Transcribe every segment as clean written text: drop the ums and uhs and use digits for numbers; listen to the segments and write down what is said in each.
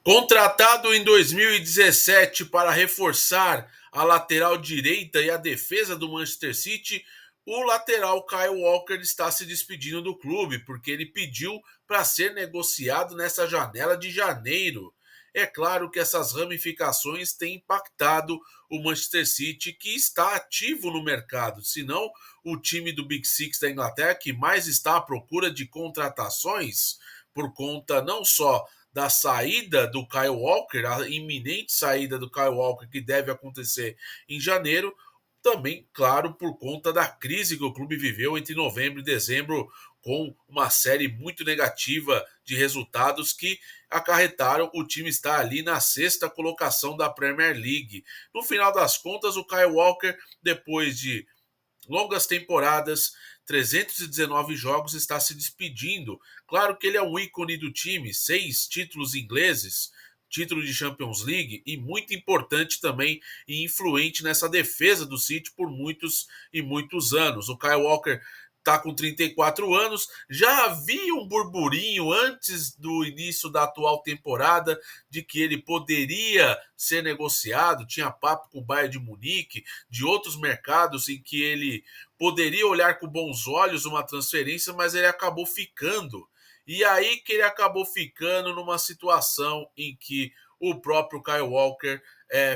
Contratado em 2017 para reforçar a lateral direita e a defesa do Manchester City, o lateral Kyle Walker está se despedindo do clube porque ele pediu para ser negociado nessa janela de janeiro. É claro que essas ramificações têm impactado o Manchester City, que está ativo no mercado, senão o time do Big Six da Inglaterra, que mais está à procura de contratações, por conta não só da saída do Kyle Walker, a iminente saída do Kyle Walker, que deve acontecer em janeiro, também, claro, por conta da crise que o clube viveu entre novembro e dezembro, com uma série muito negativa de resultados que acarretaram o time estar ali na sexta colocação da Premier League. No final das contas, o Kyle Walker, depois de longas temporadas, 319 jogos, está se despedindo. Claro que ele é um ícone do time, 6 títulos ingleses, título de Champions League e muito importante também e influente nessa defesa do City por muitos e muitos anos. O Kyle Walker está com 34 anos, já havia um burburinho antes do início da atual temporada de que ele poderia ser negociado, tinha papo com o Bayern de Munique, de outros mercados em que ele poderia olhar com bons olhos uma transferência, mas ele acabou ficando. E aí que ele acabou ficando numa situação em que o próprio Kyle Walker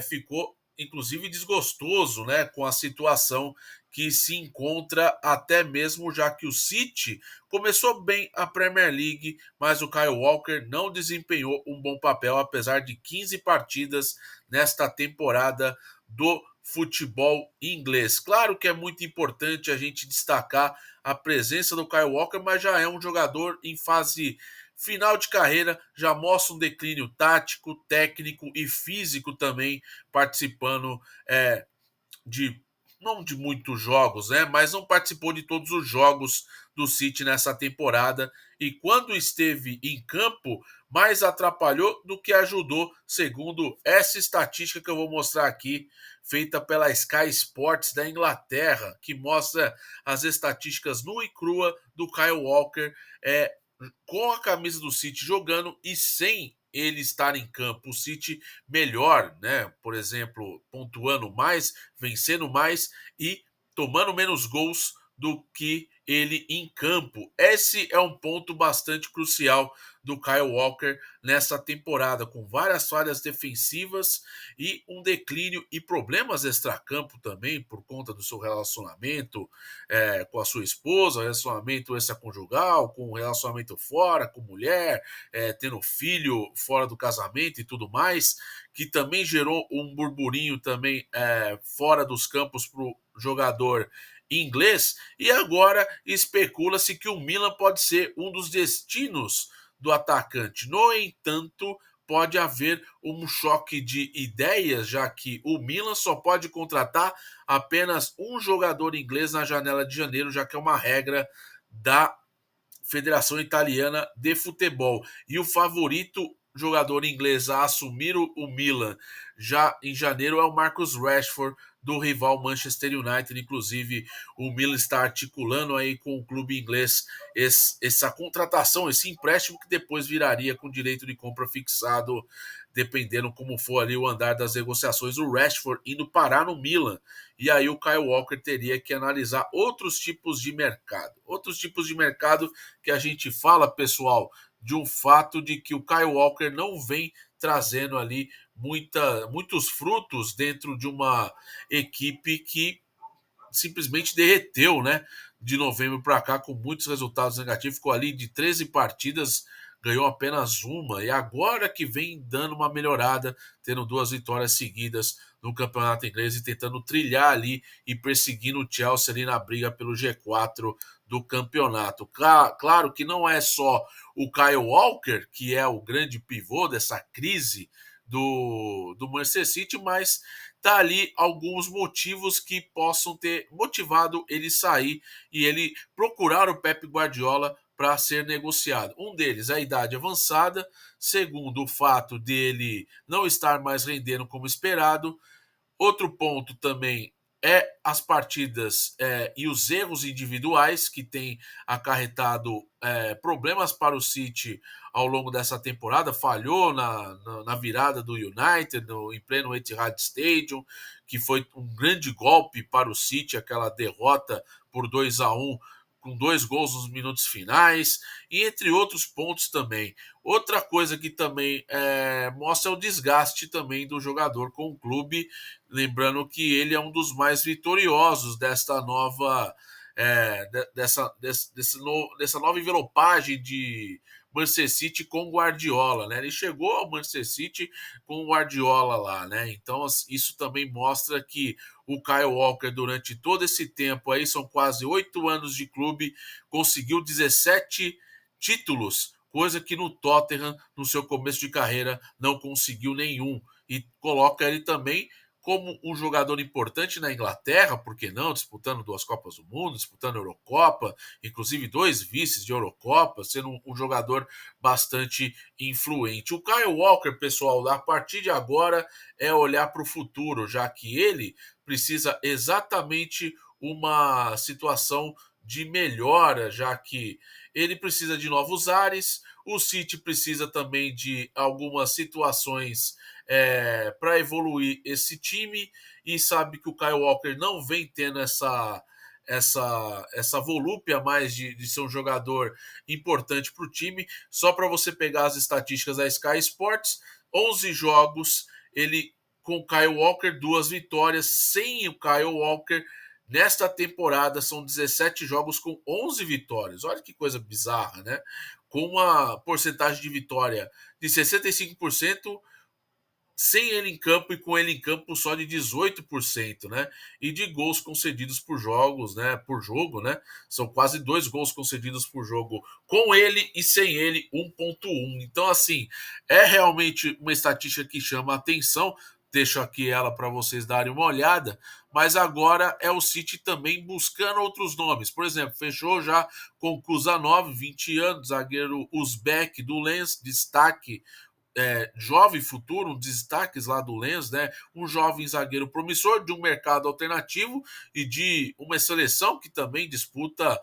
ficou, inclusive, desgostoso, né, com a situação que se encontra, até mesmo já que o City começou bem a Premier League, mas o Kyle Walker não desempenhou um bom papel, apesar de 15 partidas nesta temporada do futebol inglês. Claro que é muito importante a gente destacar a presença do Kyle Walker, mas já é um jogador em fase final de carreira, já mostra um declínio tático, técnico e físico também, participando de não de muitos jogos, né? Mas não participou de todos os jogos do City nessa temporada. E quando esteve em campo, mais atrapalhou do que ajudou, segundo essa estatística que eu vou mostrar aqui, feita pela Sky Sports da Inglaterra, que mostra as estatísticas nua e crua do Kyle Walker com a camisa do City jogando e sem ele estar em campo. O City melhor, né? Por exemplo, pontuando mais, vencendo mais e tomando menos gols do que ele em campo. Esse é um ponto bastante crucial do Kyle Walker nessa temporada, com várias falhas defensivas e um declínio e problemas extracampo também, por conta do seu relacionamento com a sua esposa, relacionamento extraconjugal, com relacionamento fora, com mulher, tendo filho fora do casamento e tudo mais, que também gerou um burburinho também fora dos campos para o jogador inglês, e agora especula-se que o Milan pode ser um dos destinos do atacante. No entanto, pode haver um choque de ideias, já que o Milan só pode contratar apenas um jogador inglês na janela de janeiro, já que é uma regra da Federação Italiana de Futebol. E o favorito jogador inglês a assumir o Milan já em janeiro é o Marcus Rashford, do rival Manchester United. Inclusive, o Milan está articulando aí com o clube inglês essa contratação, esse empréstimo que depois viraria com direito de compra fixado, dependendo como for ali o andar das negociações. O Rashford indo parar no Milan. E aí o Kyle Walker teria que analisar outros tipos de mercado. Outros tipos de mercado que a gente fala, pessoal, de um fato de que o Kyle Walker não vem trazendo ali muitos frutos dentro de uma equipe que simplesmente derreteu, né? De novembro para cá, com muitos resultados negativos, ficou ali de 13 partidas, ganhou apenas uma, e agora que vem dando uma melhorada, tendo 2 vitórias seguidas no campeonato inglês e tentando trilhar ali e perseguindo o Chelsea ali na briga pelo G4 do campeonato. Claro que não é só o Kyle Walker, que é o grande pivô dessa crise do Manchester City, mas tá ali alguns motivos que possam ter motivado ele sair e ele procurar o Pep Guardiola para ser negociado. Um deles, a idade avançada. Segundo, o fato dele não estar mais rendendo como esperado. Outro ponto também as partidas e os erros individuais que têm acarretado problemas para o City ao longo dessa temporada. Falhou na virada do United em pleno Etihad Stadium, que foi um grande golpe para o City, aquela derrota por 2-1 com 2 gols nos minutos finais, e entre outros pontos também. Outra coisa que também mostra o desgaste também do jogador com o clube, lembrando que ele é um dos mais vitoriosos desta nova dessa nova envelopagem de Manchester City com Guardiola, né? Ele chegou ao Manchester City com o Guardiola lá, né? Então isso também mostra que o Kyle Walker, durante todo esse tempo aí, são quase 8 anos de clube, conseguiu 17 títulos, coisa que no Tottenham, no seu começo de carreira, não conseguiu nenhum. E coloca ele também como um jogador importante na Inglaterra, por que não? Disputando 2 Copas do Mundo, disputando a Eurocopa, inclusive 2 vices de Eurocopa, sendo um jogador bastante influente. O Kyle Walker, pessoal, a partir de agora é olhar para o futuro, já que ele precisa exatamente uma situação de melhora, já que ele precisa de novos ares, o City precisa também de algumas situações para evoluir esse time, e sabe que o Kyle Walker não vem tendo essa volúpia mais de ser um jogador importante para o time. Só para você pegar as estatísticas da Sky Sports, 11 jogos, ele com o Kyle Walker, 2 vitórias. Sem o Kyle Walker, nesta temporada, são 17 jogos com 11 vitórias. Olha que coisa bizarra, né? Com uma porcentagem de vitória de 65%, sem ele em campo e com ele em campo só de 18%, né? E de gols concedidos por jogos, né? Por jogo, né? São quase 2 gols concedidos por jogo com ele, e sem ele 1,1. Então, assim, é realmente uma estatística que chama a atenção. Deixo aqui ela para vocês darem uma olhada, mas agora é o City também buscando outros nomes. Por exemplo, fechou já com o Kuzanov, 20 anos, zagueiro uzbek do Lens, destaque jovem futuro, um destaques lá do Lens, né? Um jovem zagueiro promissor de um mercado alternativo e de uma seleção que também disputa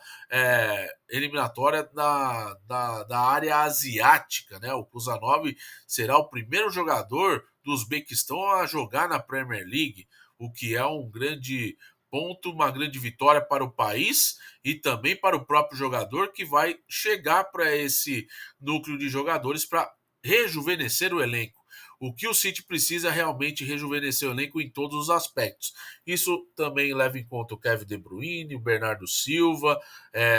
eliminatória da área asiática, né? O Kuzanov será o primeiro jogador do Uzbequistão a jogar na Premier League, o que é um grande ponto, uma grande vitória para o país e também para o próprio jogador, que vai chegar para esse núcleo de jogadores para rejuvenescer o elenco. O que o City precisa é realmente rejuvenescer o elenco em todos os aspectos. Isso também leva em conta o Kevin De Bruyne, o Bernardo Silva,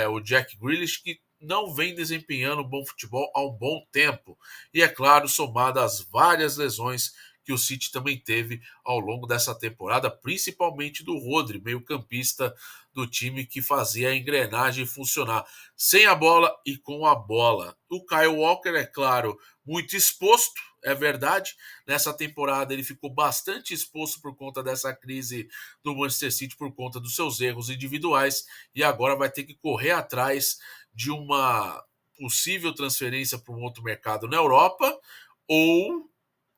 o Jack Grealish, que não vem desempenhando bom futebol há um bom tempo. E é claro, somado às várias lesões que o City também teve ao longo dessa temporada, principalmente do Rodri, meio-campista do time que fazia a engrenagem funcionar sem a bola e com a bola. O Kyle Walker, é claro, muito exposto, é verdade. Nessa temporada ele ficou bastante exposto por conta dessa crise do Manchester City, por conta dos seus erros individuais, e agora vai ter que correr atrás de uma possível transferência para um outro mercado na Europa, ou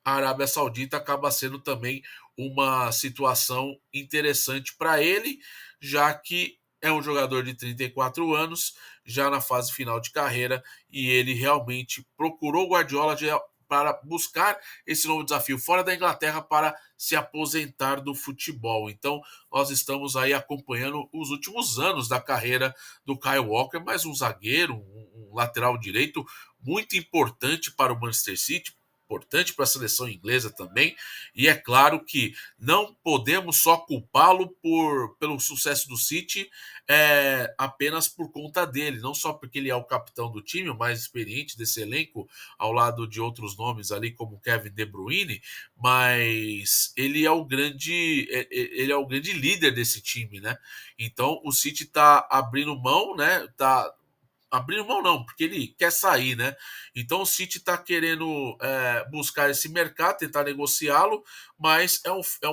a Arábia Saudita acaba sendo também uma situação interessante para ele, já que é um jogador de 34 anos, já na fase final de carreira, e ele realmente procurou o Guardiola para buscar esse novo desafio fora da Inglaterra para se aposentar do futebol. Então, nós estamos aí acompanhando os últimos anos da carreira do Kyle Walker, mais um zagueiro, um lateral direito muito importante para o Manchester City, importante para a seleção inglesa também, e é claro que não podemos só culpá-lo pelo sucesso do City apenas por conta dele, não só porque ele é o capitão do time, o mais experiente desse elenco, ao lado de outros nomes ali como Kevin De Bruyne, mas ele é o grande líder desse time, né? Então o City está abrindo mão, né? Tá abrindo mão não, porque ele quer sair, né? Então o City está querendo buscar esse mercado, tentar negociá-lo, mas é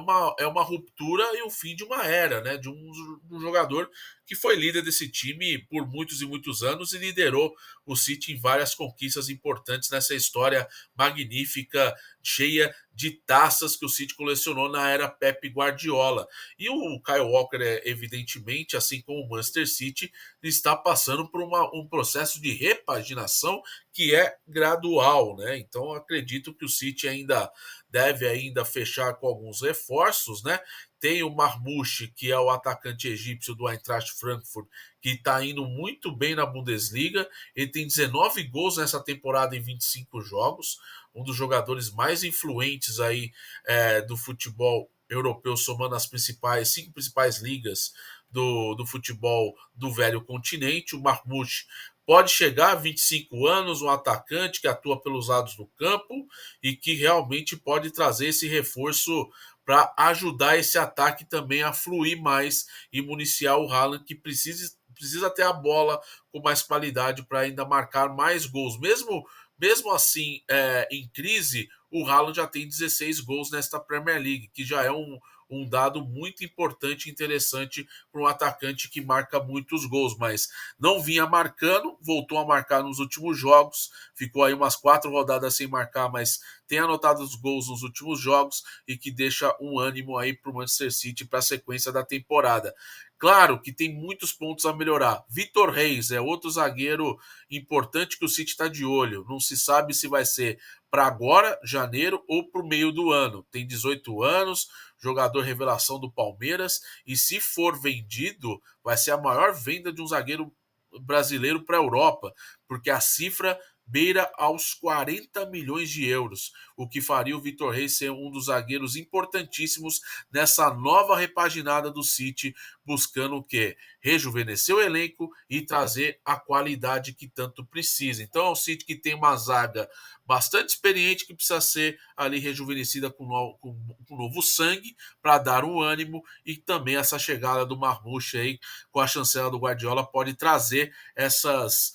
uma ruptura e o fim de uma era, né? De um jogador que foi líder desse time por muitos e muitos anos e liderou o City em várias conquistas importantes nessa história magnífica, cheia de taças que o City colecionou na era Pep Guardiola. E o Kyle Walker, evidentemente, assim como o Manchester City, está passando por um processo de repaginação que é gradual, né? Então acredito que o City ainda deve ainda fechar com alguns reforços, né? Tem o Marmouche, que é o atacante egípcio do Eintracht Frankfurt, que está indo muito bem na Bundesliga. Ele tem 19 gols nessa temporada em 25 jogos, um dos jogadores mais influentes aí do futebol europeu, somando as cinco principais ligas do futebol do velho continente. O Marmouche pode chegar a 25 anos, um atacante que atua pelos lados do campo e que realmente pode trazer esse reforço para ajudar esse ataque também a fluir mais e municiar o Haaland, que precisa ter a bola com mais qualidade para ainda marcar mais gols. Mesmo assim, em crise, o Haaland já tem 16 gols nesta Premier League, que já é um dado muito importante e interessante para um atacante que marca muitos gols, mas não vinha marcando, voltou a marcar nos últimos jogos, ficou aí umas 4 rodadas sem marcar, mas tem anotado os gols nos últimos jogos e que deixa um ânimo aí para o Manchester City para a sequência da temporada. Claro que tem muitos pontos a melhorar. Vitor Reis é outro zagueiro importante que o City está de olho. Não se sabe se vai ser para agora, janeiro, ou para o meio do ano. Tem 18 anos, jogador revelação do Palmeiras, e se for vendido, vai ser a maior venda de um zagueiro brasileiro para a Europa, porque a cifra beira aos 40 milhões de euros, o que faria o Vitor Reis ser um dos zagueiros importantíssimos nessa nova repaginada do City, buscando o quê? Rejuvenescer o elenco e trazer a qualidade que tanto precisa. Então é um City que tem uma zaga bastante experiente que precisa ser ali rejuvenescida com novo sangue para dar um ânimo, e também essa chegada do Marmouche aí com a chancela do Guardiola pode trazer esses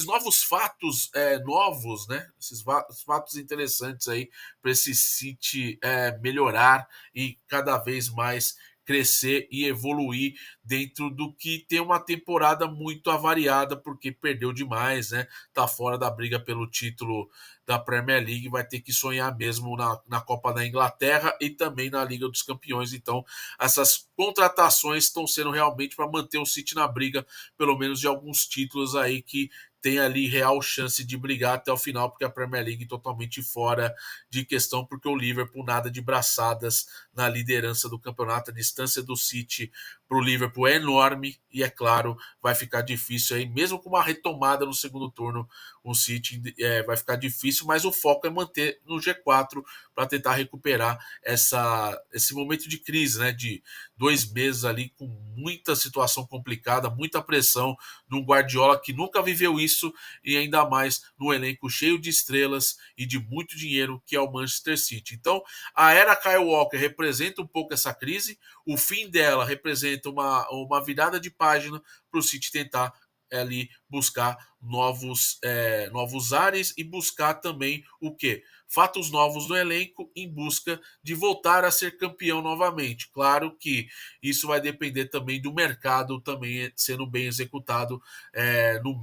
novos fatos novos, né? Esses fatos interessantes aí para esse City melhorar e cada vez mais crescer e evoluir dentro do que tem uma temporada muito avariada, porque perdeu demais, né? Tá fora da briga pelo título da Premier League, vai ter que sonhar mesmo na Copa da Inglaterra e também na Liga dos Campeões. Então, essas contratações estão sendo realmente para manter o City na briga, pelo menos de alguns títulos aí que tem ali real chance de brigar até o final, porque a Premier League totalmente fora de questão, porque o Liverpool nada de braçadas na liderança do campeonato. A distância do City para o Liverpool é enorme e, é claro, vai ficar difícil aí, mesmo com uma retomada no segundo turno, o City vai ficar difícil, mas o foco é manter no G4 para tentar recuperar esse momento de crise, né? De 2 meses ali com muita situação complicada, muita pressão, num Guardiola que nunca viveu isso, e ainda mais no elenco cheio de estrelas e de muito dinheiro que é o Manchester City. Então, a era Kyle Walker representa um pouco essa crise, o fim dela representa uma virada de página para o City tentar ali buscar novos ares e buscar também o quê? Fatos novos no elenco em busca de voltar a ser campeão novamente. Claro que isso vai depender também do mercado também sendo bem executado no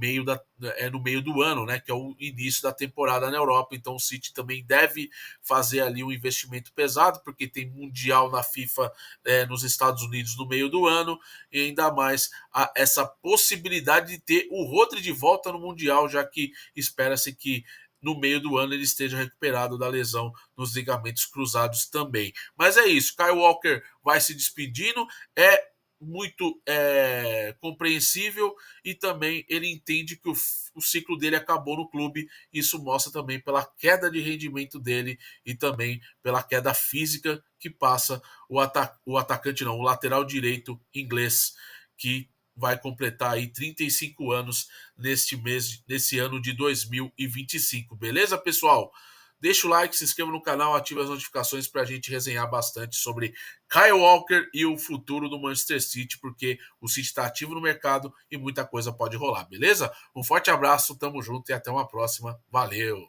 meio do ano, né? Que é o início da temporada na Europa. Então o City também deve fazer ali um investimento pesado, porque tem Mundial na FIFA nos Estados Unidos no meio do ano, e ainda mais essa possibilidade de ter o Rodri de volta no Mundial, já que espera-se que no meio do ano ele esteja recuperado da lesão nos ligamentos cruzados também. Mas é isso, Kyle Walker vai se despedindo, é muito compreensível, e também ele entende que o ciclo dele acabou no clube. Isso mostra também pela queda de rendimento dele e também pela queda física que passa o atacante, não, o lateral direito inglês, que vai completar aí 35 anos nesse ano de 2025. Beleza, pessoal? Deixa o like, se inscreva no canal, ative as notificações para a gente resenhar bastante sobre Kyle Walker e o futuro do Manchester City, porque o City está ativo no mercado e muita coisa pode rolar, beleza? Um forte abraço, tamo junto e até uma próxima. Valeu!